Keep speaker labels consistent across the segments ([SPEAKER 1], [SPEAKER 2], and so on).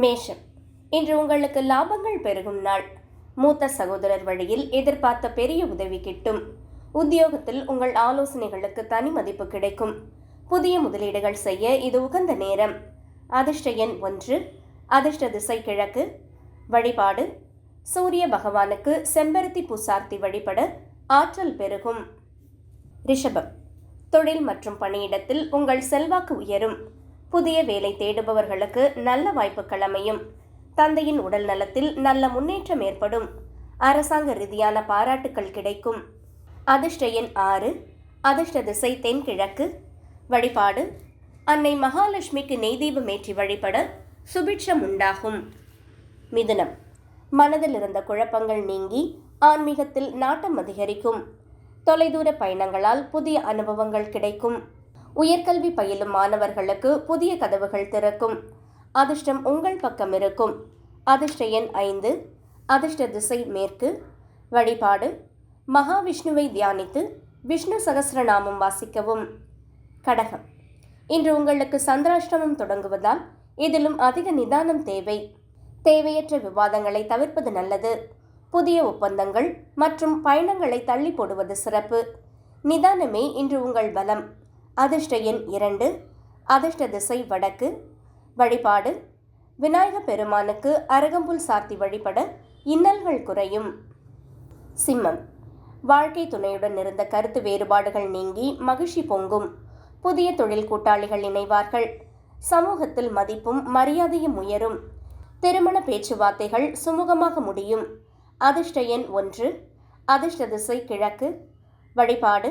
[SPEAKER 1] மேஷம், இன்று உங்களுக்கு லாபங்கள் பெருகும் நாள். மூத்த சகோதரர் வழியில் எதிர்பார்த்த பெரிய உதவி கிட்டும். உத்தியோகத்தில் உங்கள் ஆலோசனைகளுக்கு தனி மதிப்பு கிடைக்கும். புதிய முதலீடுகள் செய்ய இது உகந்த நேரம். அதிர்ஷ்ட எண் 1. அதிர்ஷ்ட திசை கிழக்கு. வழிபாடு சூரிய பகவானுக்கு செம்பருத்தி பூ சார்த்தி வழிபட ஆற்றல் பெருகும். ரிஷபம், தொழில் மற்றும் பணியிடத்தில் உங்கள் செல்வாக்கு உயரும். புதிய வேலை தேடுபவர்களுக்கு நல்ல வாய்ப்புகள் அமையும். தந்தையின் உடல் நலத்தில் நல்ல முன்னேற்றம் ஏற்படும். அரசாங்க ரீதியான பாராட்டுக்கள் கிடைக்கும். அதிர்ஷ்ட எண் 6. அதிர்ஷ்ட திசை தென்கிழக்கு. வழிபாடு அன்னை மகாலட்சுமிக்கு நெய் தீபம் ஏற்றி வழிபட சுபிட்சம் உண்டாகும். மிதுனம், மனதில் இருந்த குழப்பங்கள் நீங்கி ஆன்மீகத்தில் நாட்டம் அதிகரிக்கும். தொலைதூர பயணங்களால் புதிய அனுபவங்கள் கிடைக்கும். உயர்கல்வி பயிலும் மாணவர்களுக்கு புதிய கதவுகள் திறக்கும். அதிர்ஷ்டம் உங்கள் பக்கம் இருக்கும். அதிர்ஷ்ட எண் 5. அதிர்ஷ்ட திசை மேற்கு. வழிபாடு மகாவிஷ்ணுவை தியானித்து விஷ்ணு சகஸ்ரநாமம் வாசிக்கவும். கடகம், இன்று உங்களுக்கு சந்திராஷ்டமம் தொடங்குவதால் இதிலும் அதிக நிதானம் தேவை. தேவையற்ற விவாதங்களை தவிர்ப்பது நல்லது. புதிய ஒப்பந்தங்கள் மற்றும் பயணங்களை தள்ளி போடுவது சிறப்பு. நிதானமே இன்று உங்கள் பலம். அதிர்ஷ்ட எண் 2. அதிர்ஷ்ட திசை வடக்கு. வழிபாடு விநாயக பெருமானுக்கு அருகம்புல் சார்த்தி வழிபட இன்னல்கள் குறையும். சிம்மம், வாழ்க்கை துணையுடன் இருந்த கருத்து வேறுபாடுகள் நீங்கி மகிழ்ச்சி பொங்கும். புதிய தொழில் கூட்டாளிகள் இணைவார்கள். சமூகத்தில் மதிப்பும் மரியாதையும் உயரும். திருமண பேச்சுவார்த்தைகள் சுமூகமாக முடியும். அதிர்ஷ்ட எண் 1. அதிர்ஷ்ட திசை கிழக்கு. வழிபாடு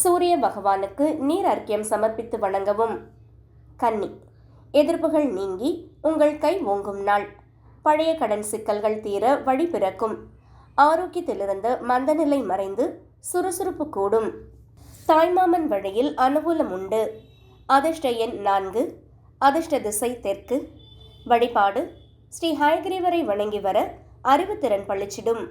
[SPEAKER 1] சூரிய பகவானுக்கு நீர் அர்க்கியம் சமர்ப்பித்து வணங்கவும். கன்னி, எதிர்ப்புகள் நீங்கி உங்கள் கை ஓங்கும் நாள். பழைய கடன் சிக்கல்கள் தீர வழி பிறக்கும். ஆரோக்கியத்திலிருந்து மந்தநிலை மறைந்து சுறுசுறுப்பு கூடும். தாய்மாமன் வழியில் அனுகூலம் உண்டு. அதிர்ஷ்ட எண் 4. அதிர்ஷ்ட திசை தெற்கு. வழிபாடு ஸ்ரீ ஹயகிரீவரை வணங்கி வர அறிவுத்திறன் பளிச்சிடும்.